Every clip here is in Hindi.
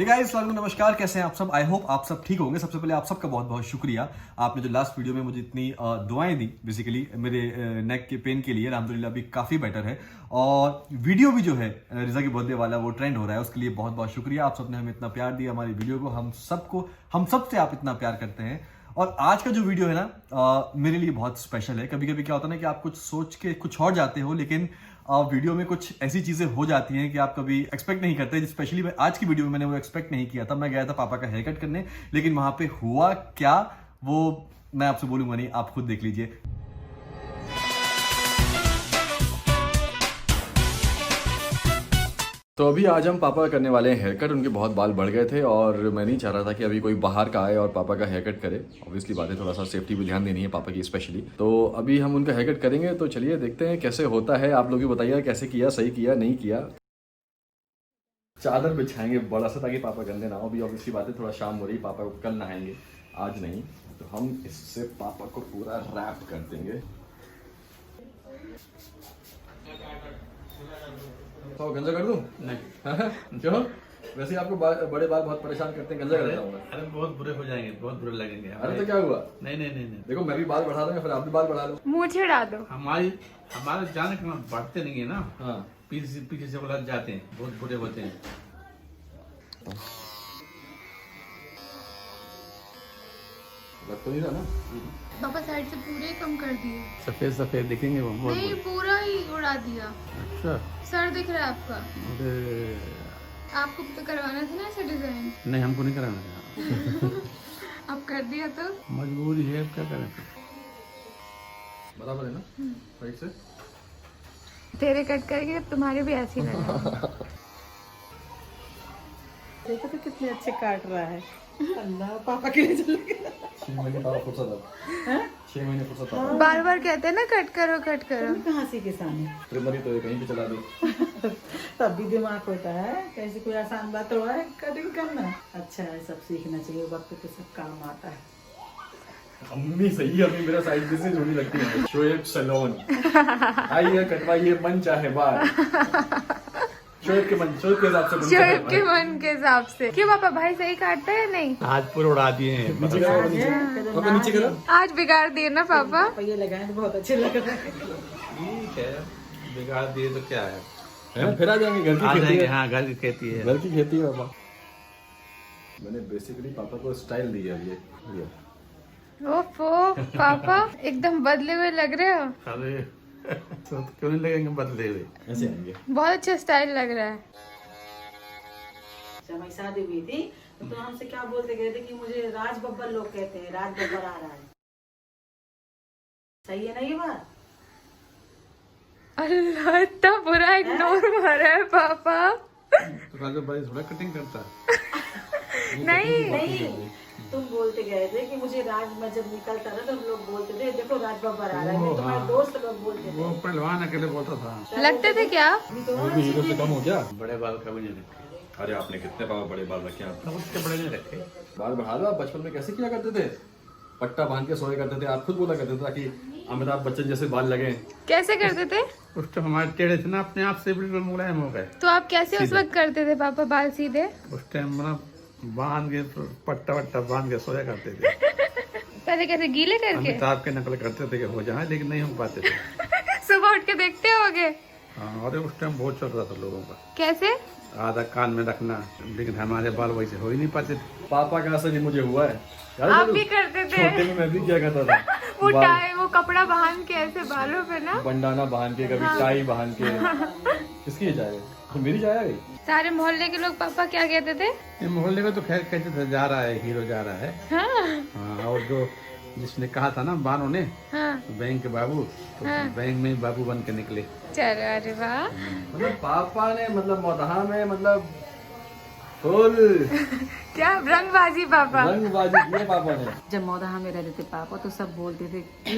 गाइस नमस्कार, कैसे हैं आप सब। आई होप आप सब ठीक होंगे। सबसे पहले आप सबका बहुत बहुत शुक्रिया, आपने जो लास्ट वीडियो में मुझे इतनी दुआएं दी बेसिकली मेरे नेक के पेन के लिए। अल्हम्दुलिल्लाह अभी काफ़ी बेटर है और वीडियो भी जो है रिजा की बर्थडे वाला वो ट्रेंड हो रहा है, उसके लिए बहुत बहुत शुक्रिया। आप सबने हमें इतना प्यार दिया हमारी वीडियो को, हम सबसे आप इतना प्यार करते हैं। और आज का जो वीडियो है ना मेरे लिए बहुत स्पेशल है। कभी कभी क्या होता है ना कि आप कुछ सोच के कुछ और जाते हो, लेकिन वीडियो में कुछ ऐसी चीजें हो जाती हैं कि आप कभी एक्सपेक्ट नहीं करते। स्पेशली आज की वीडियो में मैंने वो एक्सपेक्ट नहीं किया था। मैं गया था पापा का हेयर कट करने, लेकिन वहां पे हुआ क्या वो मैं आपसे बोलूंगा नहीं, आप खुद देख लीजिए। तो अभी आज हम पापा करने वाले हैं हेयर कट। उनके बहुत बाल बढ़ गए थे और मैं नहीं चाह रहा था कि अभी कोई बाहर का आए और पापा का हेयर कट करे। ऑब्वियसली बात है, थोड़ा सा सेफ्टी भी ध्यान देनी है पापा की स्पेशली। तो अभी हम उनका हेयर कट करेंगे, तो चलिए देखते हैं कैसे होता है। आप लोग भी बताइए कैसे किया, सही किया नहीं किया। चादर बिछाएंगे बड़ा सा ताकि पापा गंदे ना हो। अभी ऑब्वियसली बात है, थोड़ा शाम हो रही, पापा कल नहाएंगे आज नहीं, तो हम इससे पापा को पूरा रैप कर देंगे। तो गंजा कर दूं? नहीं। क्यों? वैसे आपको बड़े बाल बहुत परेशान करते हैं, गंजा कर देता हूं मैं। अरे बहुत बुरे हो जाएंगे, बहुत बुरे लगेंगे। अरे तो क्या हुआ? नहीं नहीं नहीं नहीं, देखो मैं भी बाल बढ़ा दूंगा, फिर आप भी बाल बढ़ा लो। मुंह छिड़ा दो। हमारे जाने का बढ़ते नहीं है ना। हाँ पीछे पीछे से उलझ जाते हैं, बहुत बुरे होते हैं। लग तो नहीं रहा ना? पापा साइड से पूरे कम कर दिए। सफेद सफेद दिखेंगे वो बहुत नहीं, बुरे। पूरा ही उड़ा दिया। अच्छा। सर दिख रहा है आपका। अरे आपको तो करवाना था ना ऐसा डिजाइन। नहीं, हमको नहीं कराना है। अब कर दिया तो मजबूरी है, अब क्या करें। बराबर है ना? राइट से तेरे कट करेंगे जब तुम्हारे भी ऐसे ही लगे। देखो तो कितने अच्छे काट रहा है। अल्लाह, पापा के लिए चल गया। 6 महीने पापा फुर्सत अब। 6 महीने फुर्सत पापा। बार बार कहते हैं ना कट करो कट करो। तुम कहाँ सीखे सामने? ट्रिमर ही तो है, कहीं भी चला दो। तब भी दिमाग होता है, कैसे कोई आसान बात तो है कटिंग करना। अच्छा है, सब सीखना चाहिए, वक्त पे सब काम आता है। अम्मी सही है, अम्मी मेरा साइड बिजनेस होने लगती है। शोएब सैलून आइए, कटवाइए मन चाहे बाल। शोएब के हिसाब से बनता है। शोएब के मन के हिसाब से। क्यों पापा, भाई सही काटता है या नहीं? आज पूरे उड़ा दिए हैं। नीचे करो, पापा नीचे करो। आज बिगाड़ दिए ना पापा। ये लगाए तो बहुत अच्छे लग रहे हैं। ठीक है, बिगाड़ दिए तो क्या है, फिर आ जाएंगे, घर आ की खेती जाएंगे। है। हाँ, घर की खेती है। घर की खेती है पापा। मैंने बेसिकली पापा को स्टाइल दिया ये। ओफो पापा एकदम बदले हुए लग रहे हो। अरे तो क्यों नहीं लगेंगे बदले हुए। ऐसे आएंगे। बहुत अच्छा स्टाइल लग रहा है। जब हमारी शादी हुई थी तो हमसे क्या बोलते गए थे कि मुझे राज बब्बर लोग कहते हैं, राज बब्बर आ रहा है। सही है ना ये बात? अल्लाह, इतना बुरा इग्नोर मारा है पापा। तो राजा भाई थोड़ा कटिंग करता है। नहीं, तुम बोलते गए थे कि मुझे राज में जब निकलता था तो लोग बोलते थे देखो राज बब्बर आ रहा है। ओ, तुम्हारे हाँ। दोस्त लोग बोलते वो थे। पहलवान अकेले बोलता था। लगते थे क्या? वो भी हीरो से कम हो गया। बड़े बाल कभी नहीं रखे। अरे आपने कितने पापा बड़े बाल रखे हैं? अब उसके बड़े नहीं रखे। बाल बढ़ा लो। आप बचपन में कैसे किया करते थे? पट्टा बांध के सोया करते थे, आप खुद बोला करते थे ताकि अमिताभ बच्चन जैसे बाल लगे। कैसे करते थे? उस टाइम हमारे टेढ़े थे ना, अपने आप से बिल्कुल मुलायम हो गए। तो आप कैसे उस वक्त करते थे पापा बाल सीधे? उस टाइम ना बांध के पट्टा वट्टा बांध के सोया करते थे। पहले कैसे, गीले करके? अमिताभ के नकल करते थे कि हो जाए, लेकिन नहीं हो पाते थे। सुबह उठ के देखते होगे। हाँ, अरे उस टाइम बहुत चल रहा था लोगों का। कैसे? आधा कान में रखना, लेकिन हमारे बाल वैसे हो ही नहीं पाते थे। पापा का असर ही मुझे हुआ है। याद है आप तो? भी करते थे? छोटे में मैं भी क्या करता था। वो बाल- टाई, वो कपड़ा बांध के ऐसे बालों पे ना। बंडाना बांध के, कभी टाई बांध के। किसकी जाए? तो मेरी जाए गई। सारे मोहल्ले के लोग पापा क्या कहते थे? ये मोहल्ले में तो खैर कहते थे जा रहा है, हीरो जा रहा है। हाँ हाँ, और जो जिसने कहा था ना बानों ने, हाँ बैंक के बाबू, तो बैंक में ही बाबू बन के निकले। चलो, अरे वाह। मतलब पापा ने मतलब मोदहा में मतलब फुल क्या रंगबाजी पापा। रंगबाजी की है पापा ने। जब मौदाहा में रहते थे पापा तो सब बोलते थे कि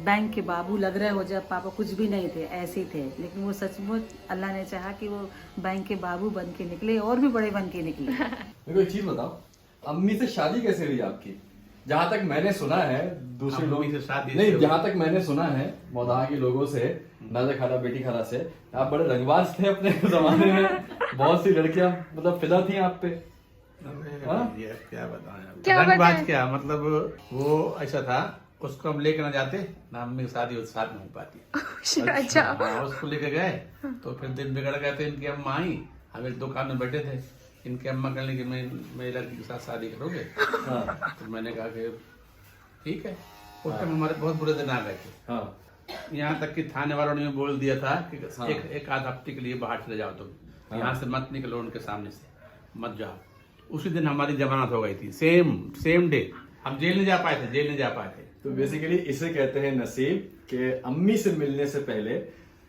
बैंक के बाबू लग रहे हो। जब पापा कुछ भी नहीं थे, ऐसे थे, लेकिन वो सचमुच अल्लाह ने चाहा कि वो बैंक के बाबू बन के निकले और भी बड़े बन के निकले। मेरे को एक चीज बताओ, अम्मी से शादी कैसे हुई आपकी? जहाँ तक मैंने सुना है दूसरे अम्मी लोग से शादी नहीं, से- जहाँ तक मैंने सुना है मौदाह के लोगों से, नाजा खाला बेटी खाला से, आप बड़े रंगबाज थे अपने जमाने में। बहुत सी लड़कियां मतलब फिदा थी आप पे। हाँ? ये क्या बताएं अब। क्या रंगबाज बताएं? क्या मतलब, वो ऐसा था, उसको हम लेकर ना जाते ना, अम्मी की शादी साथ में हो पाती। अच्छा हाँ, उसको लेके गए तो फिर दिन बिगड़ गए थे। इनकी अम्मा आई, हम एक दुकान में बैठे थे, इनकी अम्मा कहने लगी मेरी लड़की के साथ शादी करोगे? हाँ तो मैंने कहा कि ठीक है। उस टाइम हमारे बहुत बुरे दिन आ गए थे। हाँ यहाँ तक कि थाने वालों ने बोल दिया था कि हाँ। एक आध हफ्ते के लिए बाहर चले जाओ, तुम यहाँ से मत निकलो, उनके सामने से मत जाओ। उसी दिन हमारी जमानत हो गई थी, सेम डे। हम जेल नहीं जा पाए थे, जेल नहीं जा पाए थे। तो बेसिकली इसे कहते हैं नसीब कि अम्मी से मिलने से पहले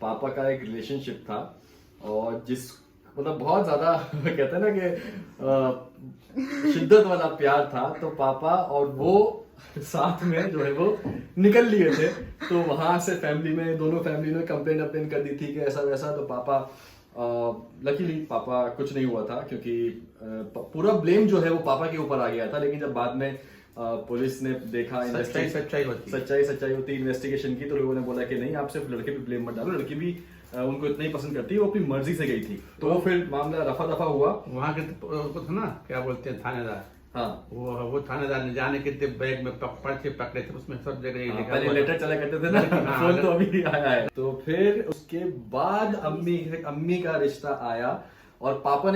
पापा का एक रिलेशनशिप था, और जिस मतलब बहुत ज्यादा कहते हैं ना कि शिद्दत वाला प्यार था, तो पापा और वो साथ में जो है वो निकल लिए थे। तो वहां से फैमिली में, दोनों फैमिली ने कंप्लेन कर दी थी कि ऐसा वैसा। तो पापा लकीली पापा कुछ नहीं हुआ था, क्योंकि पूरा ब्लेम जो है वो पापा के ऊपर आ गया था। लेकिन जब बाद में पुलिस ने देखा, सच्चाई होती है। सच्चाई होती इन्वेस्टिगेशन की, तो लोगों ने बोला कि नहीं, आप सिर्फ लड़के पे ब्लेम मत डालो, लड़की भी उनको इतना ही पसंद करती है, वो अपनी मर्जी से गई थी। तो फिर मामला रफा दफा हुआ। वहाँ के वो था ना, क्या बोलते हैं, थानेदार। हाँ वो थानेदार ने जाने के बैग में पर्चे पकड़े थे, उसमें सब जगह यही लिखा पहले हुआ था। लेटर चला करते थे ना, हाँ, फोन तो अभी आया है। तो फिर उसके बाद अम्मी का रिश्ता आया, और पापा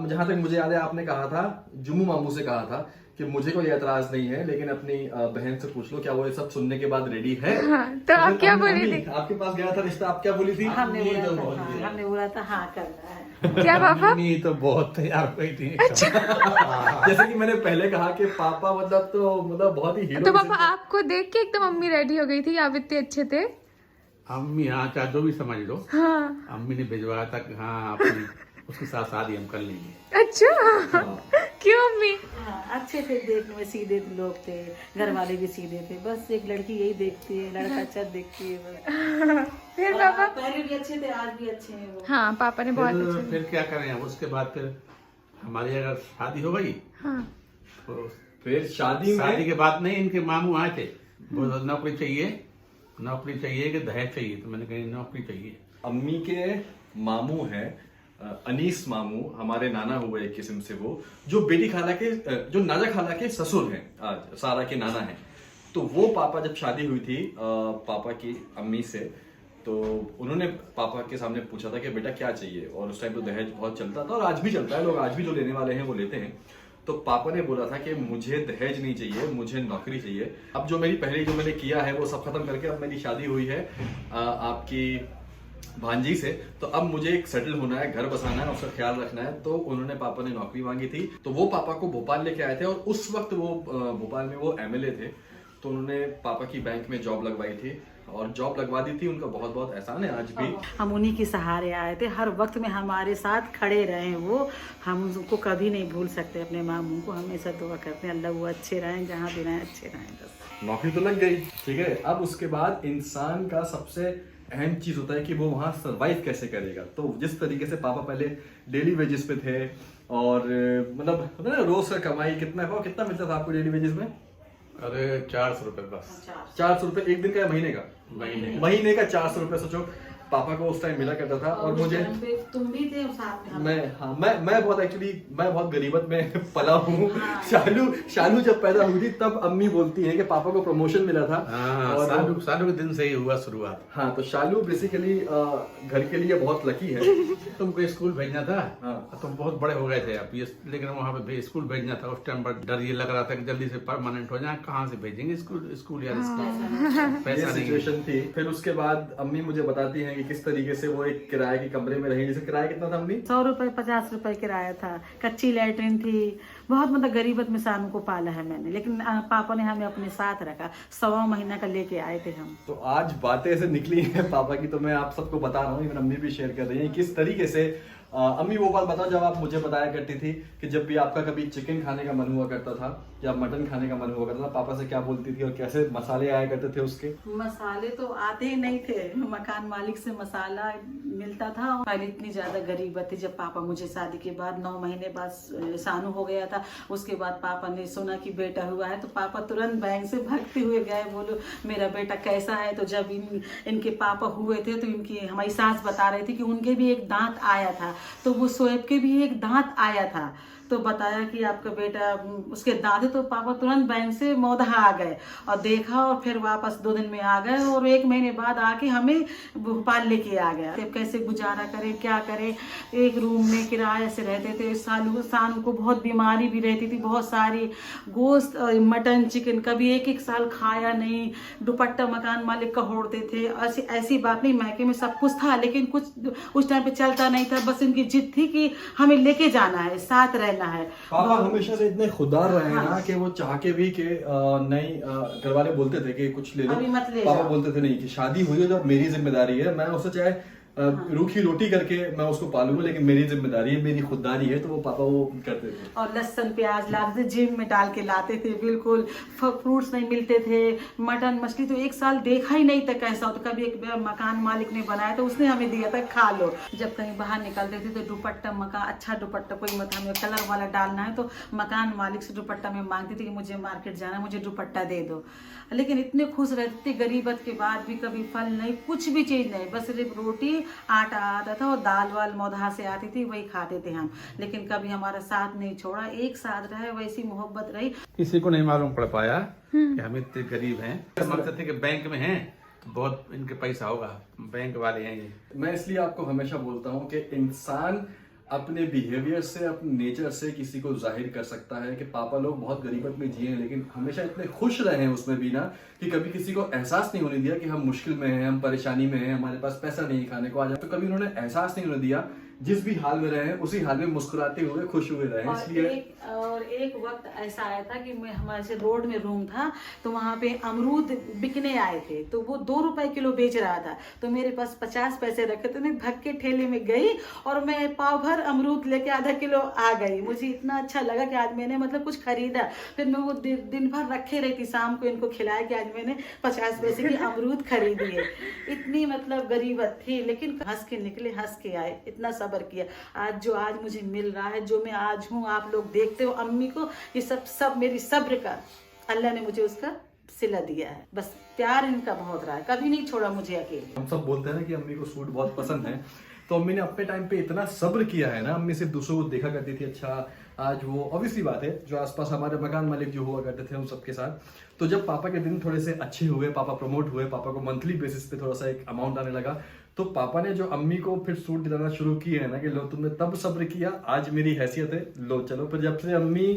जहां तक मुझे याद है, आपने कहा था, जुम्मू मामू से कहा था कि मुझे कोई एतराज नहीं है, लेकिन अपनी बहन से पूछ लो क्या वो ये सब सुनने के बाद रेडी है। हाँ, तो आप फिर क्या बोली थी? आपके पास गया था रिश्ता, आप क्या बोली थी? हमने बोला था हाँ करना है। क्या पापा? नहीं तो बहुत तैयार हुई थी। जैसे कि मैंने पहले कहा कि पापा मतलब बहुत ही हीरो। तो पापा आपको देख के एकदम मम्मी रेडी हो गई थी, आप इतने अच्छे थे। अम्मी, हाँ, चाहे जो भी समझ लो, हाँ अम्मी ने भिजवाया था कि हाँ अपनी उसके साथ शादी हम कर लेंगे। अच्छा क्यों मम्मी? हाँ, अच्छे थे देखने में, सीधे लोग थे, घर वाले भी सीधे थे। बस एक लड़की यही देखती है, लड़का अच्छा देखती है बस। फिर और पापा? पहले भी अच्छे थे, आज भी अच्छे हैं वो। हाँ पापा ने बहुत अच्छे। फिर क्या करें, उसके बाद फिर हमारी अगर शादी हो गई हाँ तो फिर शादी शादी में के बाद नहीं, इनके मामू आए थे, वो नौकरी चाहिए कि दहेज चाहिए। तो मैंने कही नौकरी चाहिए। अम्मी के मामू हैं अनीस मामू, हमारे नाना हुए एक किस्म से, वो जो बेटी खाला के जो नाजा खाला के ससुर हैं, आज सारा के नाना हैं। तो वो पापा जब शादी हुई थी पापा की अम्मी से, तो उन्होंने पापा के सामने पूछा था कि बेटा क्या चाहिए, और उस टाइम तो दहेज बहुत चलता था, और आज भी चलता है, लोग आज भी जो लेने वाले हैं वो लेते हैं। तो पापा ने बोला था कि मुझे दहेज नहीं चाहिए, मुझे नौकरी चाहिए। अब जो मैंने किया है वो सब खत्म करके अब मेरी शादी हुई है आपकी भांजी से, तो अब मुझे एक सेटल होना है, घर बसाना है, उसका ख्याल रखना है। तो उन्होंने पापा ने नौकरी मांगी थी, तो वो पापा को भोपाल लेके आए थे, और उस वक्त वो भोपाल में वो एमएलए थे। तो उन्होंने पापा की बैंक में जॉब लगवाई थी, और जॉब लगवा दी थी। उनका बहुत बहुत एहसान है आज भी। हम उन्हीं के सहारे आए थे, हर वक्त में हमारे साथ खड़े रहे वो। हम उनको कभी नहीं भूल सकते, अपने मामू को हमेशा दुआ करते हैं अल्लाह वो अच्छे रहें, जहाँ भी रहें अच्छे रहें। बस नौकरी तो लग गई, ठीक है। अब उसके बाद इंसान का सबसे अहम चीज होता है कि वो वहां सरवाइव कैसे करेगा। तो जिस तरीके से पापा पहले डेली वेजेस पे थे, और मतलब होता है ना रोज का कमाई कितना मिलता था आपको डेली वेजेस में? अरे 400 रुपए बस। 400 रुपए एक दिन का या महीने का? महीने का 400 रुपए। सोचो पापा को उस टाइम मिला करता था, और मुझे तुम भी थे साथ में। मैं बहुत गरीबत में पला हूँ। शालू जब पैदा हुई थी तब अम्मी बोलती है कि पापा को प्रमोशन मिला था, और सालू के दिन से ही हुआ शुरुआत। हाँ, तो शालू बेसिकली घर के लिए बहुत लकी है। तुमको स्कूल भेजना था, हाँ। तुम बहुत बड़े हो गए थे अब, लेकिन वहाँ पे स्कूल भेजना था। उस टाइम पर डर ये लग रहा था कि जल्दी से परमानेंट हो जाए, कहाँ से भेजेंगे स्कूल यार, पैसा नहीं। सिचुएशन थी। फिर उसके बाद अम्मी मुझे बताती हैं कि किस तरीके से वो एक किराए के कमरे में रही। जैसे किराया कितना था अम्मी? 100 रुपए 50 रुपए किराया था, कच्ची लैट्रिन थी, बहुत मतलब गरीबत में सानू को पाला है मैंने। लेकिन पापा ने हमें अपने साथ रखा, 1.25 महीना का लेके आए थे हम। तो आज बातें ऐसे निकली हैं पापा की, तो मैं आप सबको बता रहा हूँ, इवन अम्मी भी शेयर कर रही है किस तरीके से अम्मी वो बात बताओ जब आप मुझे बताया करती थी कि जब भी आपका कभी चिकन खाने का मन हुआ करता था या मटन खाने का मन हुआ करता था, पापा से क्या बोलती थी और कैसे मसाले आया करते थे उसके? मसाले तो आते ही नहीं थे, मकान मालिक से मसाला मिलता था। पहले इतनी ज्यादा गरीबत थी, जब पापा मुझे शादी के बाद 9 महीने बाद सानू हो गया था, उसके बाद पापा ने सुना कि बेटा हुआ है तो पापा तुरंत बैंक से भागते हुए गए, बोलो मेरा बेटा कैसा है। तो जब इनके पापा हुए थे तो इनकी हमारी सास बता रही थी कि उनके भी एक दांत आया था, तो वो शोएब के भी एक दांत आया था, तो बताया कि आपका बेटा उसके दांत है। तो पापा तुरंत बैंक से मौदहा आ गए और देखा और फिर वापस 2 दिन में आ गए और 1 महीने बाद आके हमें भोपाल लेके आ गया। तो कैसे गुजारा करे, क्या करे, एक रूम में किराए से रहते थे। सानू को बहुत बीमारी भी रहती थी, बहुत सारी गोश्त मटन चिकन कभी 1 साल खाया नहीं, दुपट्टा मकान मालिक का ओढ़ते थे। ऐसी बात नहीं, मैके में सब कुछ था लेकिन कुछ उस टाइम पे चलता नहीं था, बस इनकी जिद थी कि हमें लेके जाना है, साथ रहना है। पापा हमेशा से इतने खुददार रहे हैं ना कि वो चाह के भी कि नहीं, घर वाले बोलते थे कि कुछ ले लो, अभी मत ले पापा जाओ। बोलते थे नहीं कि शादी हुई है तो अब मेरी जिम्मेदारी है, मैं उसे चाहे रूखी रोटी करके मैं उसको पालूंगा लेकिन मेरी जिम्मेदारी है, मेरी खुददारी है। तो वो पापा वो करते थे। और लहसुन प्याज लाते थे, जिम में डाल के लाते थे, बिल्कुल फ्रूट्स नहीं मिलते थे, मटन मछली तो 1 साल देखा ही नहीं था कैसा होता। कभी एक मकान मालिक ने बनाया तो उसने हमें दिया था, खा लो। जब कहीं बाहर निकलते थे तो दुपट्टा अच्छा दुपट्टा कोई मत हमें कलर वाला डालना है तो मकान मालिक से दुपट्टा में मांगती थी कि मुझे मार्केट जाना, मुझे दुपट्टा दे दो। लेकिन इतने खुश रहते थे, गरीबत के बाद भी कभी फल नहीं, कुछ भी चीज नहीं, बस सिर्फ रोटी आटा आता था और दाल वाल मौधा से आती थी, वही खाते थे हम। लेकिन कभी हमारा साथ नहीं छोड़ा, एक साथ रहे, वैसी मोहब्बत रही। किसी को नहीं मालूम पड़ पाया कि हम इतने गरीब हैं। समझते थे कि बैंक में हैं तो बहुत इनके पैसा होगा, बैंक वाले हैं ये। मैं इसलिए आपको हमेशा बोलता हूँ कि इंसान अपने बिहेवियर से, अपने नेचर से किसी को जाहिर कर सकता है कि पापा लोग बहुत गरीबत में जिए हैं लेकिन हमेशा इतने खुश रहे हैं उसमें भी ना कि कभी किसी को एहसास नहीं होने दिया कि हम मुश्किल में हैं, हम परेशानी में हैं, हमारे पास पैसा नहीं खाने को। आज तो कभी उन्होंने एहसास नहीं होने दिया, जिस भी हाल में रहे उसी हाल में मुस्कुराते हुए खुश हुए रहे। इसलिए एक वक्त ऐसा आया था कि मैं हमारे से रोड में रूम था तो वहाँ पे अमरूद बिकने आए थे, तो वो 2 रुपए किलो बेच रहा था, तो मेरे पास 50 पैसे रखे थे। मैं भग के ठेले में गई और मैं पाव भर अमरूद लेके आधा किलो आ गई। मुझे इतना अच्छा लगा कि आज मैंने मतलब कुछ खरीदा। फिर मैं वो दिन भर रखे रही थी, शाम को इनको खिलाया कि आज मैंने 50 पैसे की अमरूद खरीदी है। इतनी मतलब गरीबत थी लेकिन हंस के निकले, हंस के आए, इतना सब्र किया। आज मुझे मिल रहा है, जो मैं आज हूँ, आप लोग देखते हो अम्मी को, ये सब मेरी सब्र का अल्लाह ने मुझे उसका सिला दिया है। बस प्यार इनका बहुत रहा है, कभी नहीं छोड़ा मुझे अकेले। हम सब बोलते हैं ना कि अम्मी को सूट बहुत पसंद है, तो अम्मी ने अपने टाइम पे इतना सब्र किया है ना। अम्मी सिर्फ दूसरों को देखा करती थी, अच्छा आज वो ऑब्वियसली बात है जो आसपास हमारे मकान मालिक जो हुआ करते थे उन सबके साथ। तो जब पापा के दिन थोड़े से अच्छे हुए, पापा प्रमोट हुए, पापा को मंथली बेसिस पे थोड़ा सा एक अमाउंट आने लगा, तो पापा ने जो अम्मी को फिर सूट दिलाना शुरू किए है ना कि लो तुमने तब सब्र किया, आज मेरी हैसियत है, लो चलो। फिर जब से अम्मी,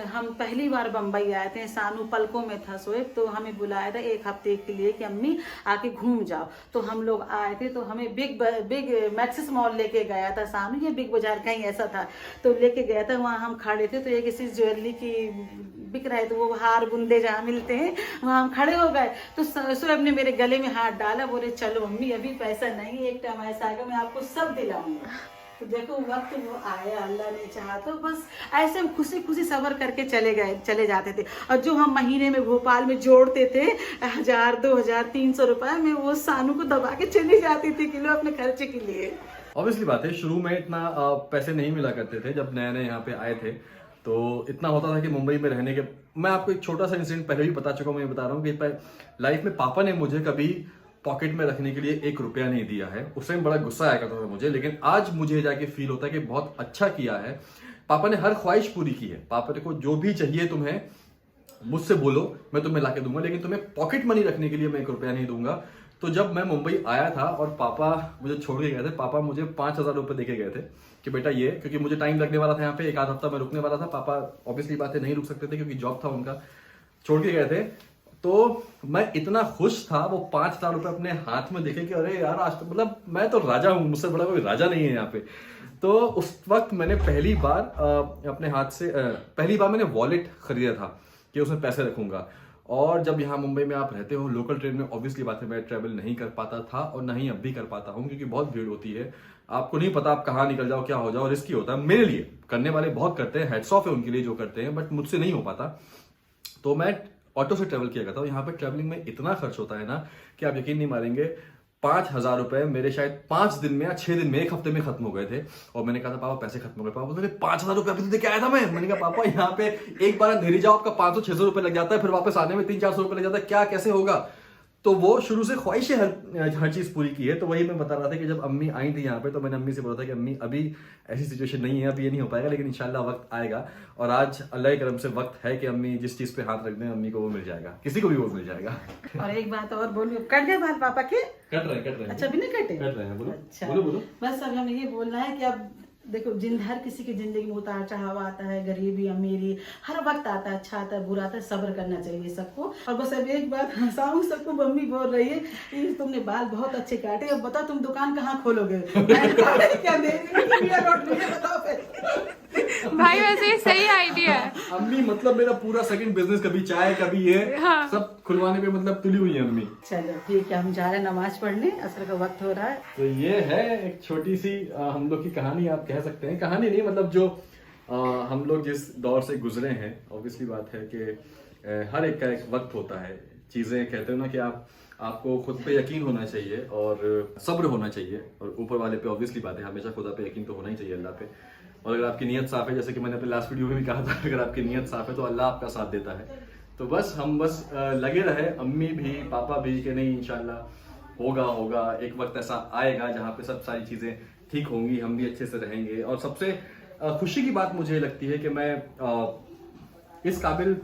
हम पहली बार बम्बई आए थे, सानू पलकों में था शोएब, तो हमें बुलाया था 1 हफ्ते के लिए कि अम्मी आके घूम जाओ। तो हम लोग आए थे तो हमें बिग मैक्सिस मॉल लेके गया था सानू, या बिग बाजार कहीं ऐसा था, तो लेके गया था। वहाँ हम खड़े थे तो एक ऐसी ज्वेलरी की बिक रहे थे, वो हार बुंदे जहाँ मिलते हैं, वहाँ हम खड़े हो गए। तो शोएब ने मेरे गले में हाथ डाला, बोले चलो अम्मी अभी पैसा नहीं, एक टाइम ऐसा आएगा मैं आपको सब दिलाऊंगा। तो देखो वक्त वो आया, अल्लाह ने चाहा। तो बस ऐसे हम खुशी खुशी सब्र करके चले जाते थे। और जो हम महीने में भोपाल में जोड़ते थे 1000, 2000, 300 रुपए में, वो सानू को दबा के चली जाती थी किलो अपने खर्चे के लिए। ऑब्वियसली बात है शुरू में इतना पैसे नहीं मिला करते थे। जब नए नए यहाँ पे आए थे तो इतना होता था कि मुंबई में रहने के, मैं आपको एक छोटा सा इंसिडेंट पहले भी बता चुका हूँ, मैं बता रहा हूँ कि लाइफ में पापा ने मुझे कभी पॉकेट में रखने के लिए 1 रुपया नहीं दिया है। उस टाइम बड़ा गुस्सा आया करता था मुझे, लेकिन आज मुझे जाके फील होता है कि बहुत अच्छा किया है। पापा ने हर ख्वाहिश पूरी की है। पापा को जो भी चाहिए तुम्हें मुझसे बोलो, मैं तुम्हें लाके दूंगा, लेकिन तुम्हें पॉकेट मनी रखने के लिए मैं 1 रुपया नहीं दूंगा। तो जब मैं मुंबई आया था और पापा मुझे छोड़ के गए थे, पापा मुझे 5000 रुपये देके गए थे कि बेटा ये, क्योंकि मुझे टाइम लगने वाला था यहाँ पे, 1 आध हफ्ता मैं रुकने वाला था। पापा ऑब्वियसली बात है नहीं रुक सकते थे क्योंकि जॉब था उनका, छोड़ के गए थे। तो मैं इतना खुश था वो 5000 रुपये अपने हाथ में देखे कि अरे यार आज तो मतलब मैं तो राजा हूँ, मुझसे बड़ा कोई राजा नहीं है यहाँ पे। तो उस वक्त मैंने पहली बार अपने हाथ से पहली बार मैंने वॉलेट खरीदा था कि उसमें पैसे रखूंगा। और जब यहाँ मुंबई में आप रहते हो लोकल ट्रेन में, ऑब्वियसली बात है मैं ट्रैवल नहीं कर पाता था और ना ही अब भी कर पाता हूँ क्योंकि बहुत भीड़ होती है। आपको नहीं पता आप कहाँ निकल जाओ, क्या हो जाओ, रिस्की होता है। मेरे लिए करने वाले बहुत करते हैं, हेड्स ऑफ है उनके लिए जो करते हैं, बट मुझसे नहीं हो पाता। तो मैं ऑटो से ट्रेवल किया करता हूँ। यहाँ पे ट्रेवलिंग में इतना खर्च होता है ना कि आप यकीन नहीं मारेंगे। 5,000 रुपए मेरे शायद 5 दिन में या 6 दिन में, 1 हफ्ते में खत्म हो गए थे। और मैंने कहा था पापा पैसे खत्म हो गए। पापा बोलते 5,000 रुपए अभी दे के आया था मैं। मैंने कहा पापा यहाँ पे एक बार अंधेरी जाओ आपका 500-600 रुपए लग जाता है, फिर वापस आने में 300-400 रुपए लग जाता है, क्या कैसे होगा। तो वो शुरू से ख्वाहिश हर चीज पूरी की है। तो वही मैं बता रहा था कि जब अम्मी आई थी यहाँ पे तो मैंने अम्मी से बोला था कि अम्मी अभी ऐसी सिचुएशन नहीं है, अभी ये नहीं हो पाएगा, लेकिन इंशाल्लाह वक्त आएगा। और आज अल्लाह के करम से वक्त है कि अम्मी जिस चीज पे हाथ रख दें अम्मी को वो मिल जाएगा, किसी को भी वो मिल जाएगा। और एक बात और बोलूं, कट गए बाल पापा के? कट रहे हैं। अच्छा भी नहीं कटे? कट रहे हैं, बोलो। अच्छा बोलो। बस अब हमें ये बोलना है कि अब देखो हर किसी की जिंदगी में उतार चढ़ाव आता है, गरीबी अमीरी, हर वक्त आता है, अच्छा आता है बुरा आता है, सब्र करना चाहिए सबको। और बस अब एक बात हंसाऊं सबको, मम्मी बोल रही है कि तुमने बाल बहुत अच्छे काटे, अब बताओ तुम दुकान कहाँ खोलोगे? क्या बताओ भाई वैसे ये सही आइडिया है। अम्मी मतलब मेरा पूरा सेकंड बिजनेस, कभी चाय कभी ये सब खुलवाने पे मतलब तुली हुई है अम्मी। चलो ठीक है, हम जा रहे हैं नमाज पढ़ने, असर का वक्त हो रहा है। तो ये है एक छोटी सी हम लोग की कहानी, आप कह सकते हैं। कहानी नहीं मतलब जो हम लोग जिस दौर से गुजरे हैं। ऑब्वियसली बात है कि हर एक का एक वक्त होता है। चीजें कहते हो ना कि आपको खुद पे यकीन होना चाहिए और सब्र होना चाहिए, और ऊपर वाले पे ऑब्वियसली बात है हमेशा खुदा पे यकीन तो होना ही चाहिए, अल्लाह पे। और अगर आपकी नीयत साफ है, जैसे कि मैंने अपने लास्ट वीडियो में भी कहा था, अगर आपकी नीयत साफ है तो अल्लाह आपका साथ देता है। तो बस हम लगे रहे, अम्मी भी पापा भी, कि नहीं इंशाल्लाह होगा एक वक्त ऐसा आएगा जहाँ पे सब सारी चीजें ठीक होंगी, हम भी अच्छे से रहेंगे। और सबसे खुशी की बात मुझे लगती है कि मैं इस काबिल,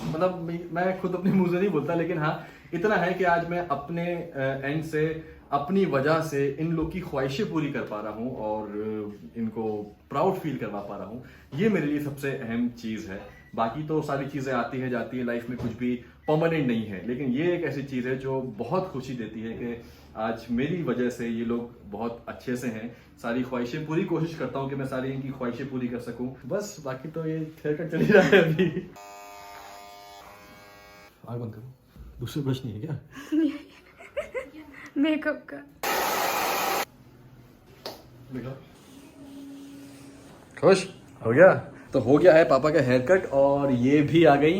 मतलब मैं खुद अपने मुंह से नहीं बोलता, लेकिन हाँ इतना है कि आज मैं अपने एंड से, अपनी वजह से इन लोग की ख्वाहिशें पूरी कर पा रहा हूँ और इनको प्राउड फील करवा पा रहा हूँ। ये मेरे लिए सबसे अहम चीज़ है। बाकी तो सारी चीज़ें आती हैं जाती हैं, लाइफ में कुछ भी परमानेंट नहीं है, लेकिन ये एक ऐसी चीज़ है जो बहुत खुशी देती है कि आज मेरी वजह से ये लोग बहुत अच्छे से हैं। सारी ख्वाहिशें पूरी कोशिश करता हूँ कि मैं सारी इनकी ख्वाहिशें पूरी कर सकूँ। बस बाकी तो ये हेयर कट चल ही रहा है अभी। आग बंद करो, दूसरे ब्रश नहीं है क्या? मेकअप का खुश हो गया? तो हो गया है पापा का हेयर कट, और ये भी आ गई।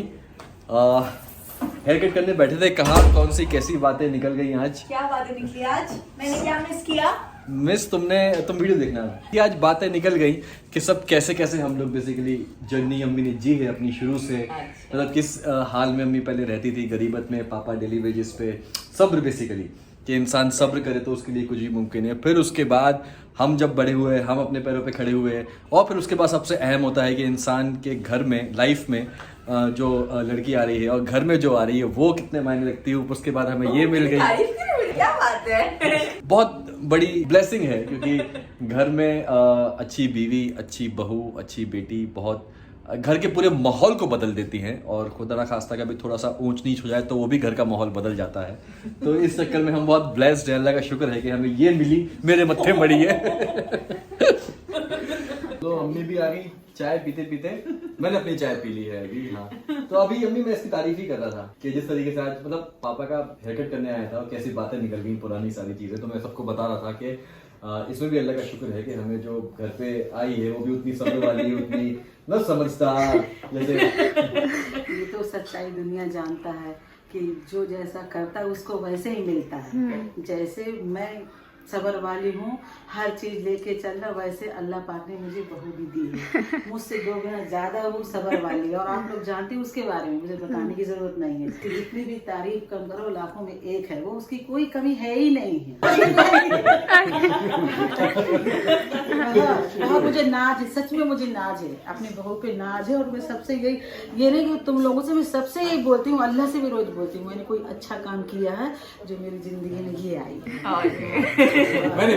हेयर कट करने बैठे थे, कहाँ कौन सी कैसी बातें निकल गई आज। क्या बातें निकली आज? मैंने क्या मिस किया? मिस तुम वीडियो देखना कि आज बातें निकल गई कि सब कैसे कैसे हम लोग बेसिकली जर्नी अम्मी ने जी है अपनी शुरू से। मतलब किस हाल में अम्मी पहले रहती थी, गरीबत में, पापा डेली वेजेस पे, सब्र बेसिकली कि इंसान सब्र करे तो उसके लिए कुछ भी मुमकिन है। फिर उसके बाद हम जब बड़े हुए, हम अपने पैरों पे खड़े हुए, और फिर उसके बाद सबसे अहम होता है कि इंसान के घर में, लाइफ में जो लड़की आ रही है और घर में जो आ रही है वो कितने मायने रखती है। उसके बाद हमें ये मिल गई, क्या बात है। बहुत बड़ी ब्लेसिंग है, क्योंकि घर में अच्छी बीवी, अच्छी बहू, अच्छी बेटी बहुत घर के पूरे माहौल को बदल देती हैं। और खुदा ना खास्ता कभी थोड़ा सा ऊंच नीच हो जाए तो वो भी घर का माहौल बदल जाता है। तो इस चक्कर में हम बहुत ब्लेस्ड हैं, अल्लाह का शुक्र है कि हमें ये मिली, मेरे मत्थे मड़ी है। तो अम्मी भी आ गई चाय पीते पीते, मैंने अपनी चाय पी ली है अभी। हाँ तो अभी अम्मी मैं इसकी तारीफ ही कर रहा था कि जिस तरीके से आज मतलब पापा का हेयर कट करने आया था और कैसी बातें निकल गई, पुरानी सारी चीजें। तो मैं सबको बता रहा था कि इसमें भी अल्लाह का शुक्र है कि हमें जो घर पे आई है वो भी उतनी सब्र वाली, उतनी न समझदार। जैसे ये तो सच्चाई दुनिया जानता है कि जो जैसा करता है उसको वैसे ही मिलता है। जैसे मैं सबर वाली हूँ, हर चीज लेके चल रहा, वैसे अल्लाह पाक ने मुझे बहू भी दी है। मुझसे 2 गुना ज्यादा वो सबर वाली है, और आप लोग जानते हैं उसके बारे में, मुझे बताने की जरूरत नहीं है कि जितनी भी तारीफ कम करो लाखों में एक है, वो उसकी कोई कमी है ही नहीं है। बहुत मुझे नाज है, सच में मुझे नाज है, अपनी बहू पे नाज है। और मैं सबसे ये नहीं कि तुम लोगों से, मैं सबसे यही बोलती हूँ, अल्लाह से भी रोज बोलती हूँ, मैंने कोई अच्छा काम किया है जो मेरी जिंदगी में ये आई। मैंने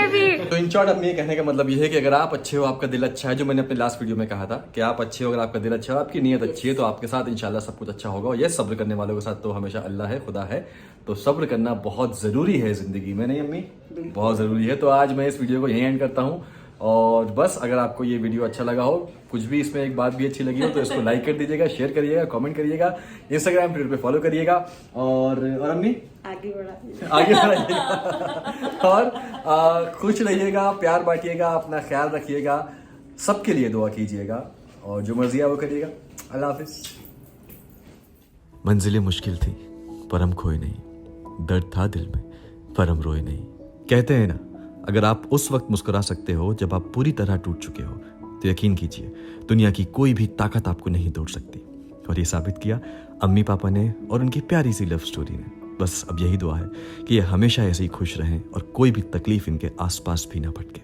भी। तो इन शॉर्ट अब ये कहने का मतलब ये है कि अगर आप अच्छे हो, आपका दिल अच्छा है, जो मैंने अपने लास्ट वीडियो में कहा था कि आप अच्छे हो, अगर आपका दिल अच्छा हो, आपकी नीयत अच्छी है, तो आपके साथ इंशाल्लाह सब कुछ अच्छा होगा। और ये सब्र करने वालों के साथ तो हमेशा अल्लाह है, खुदा है। तो सब्र करना बहुत जरूरी है जिंदगी में, नहीं अम्मी? बहुत जरूरी है। तो आज मैं इस वीडियो को यहीं एंड करता हूँ। और बस अगर आपको ये वीडियो अच्छा लगा हो, कुछ भी इसमें एक बात भी अच्छी लगी हो तो इसको लाइक कर दीजिएगा, शेयर करिएगा, कमेंट करिएगा, इंस्टाग्राम ट्विटर पे फॉलो करिएगा और अम्मी आगे बढ़ा आगे बढ़ाइएगा और खुश रहिएगा, प्यार बांटिएगा, अपना ख्याल रखिएगा, सबके लिए दुआ कीजिएगा और जो मर्जी है वो करिएगा। अल्लाह हाफिज। मंजिलें मुश्किल थी पर हम खोए नहीं, दर्द था दिल में पर हम रोए नहीं। कहते हैं ना, अगर आप उस वक्त मुस्कुरा सकते हो जब आप पूरी तरह टूट चुके हो, तो यकीन कीजिए दुनिया की कोई भी ताकत आपको नहीं तोड़ सकती। और ये साबित किया अम्मी पापा ने और उनकी प्यारी सी लव स्टोरी ने। बस अब यही दुआ है कि ये हमेशा ऐसे ही खुश रहें और कोई भी तकलीफ इनके आसपास भी ना भटके।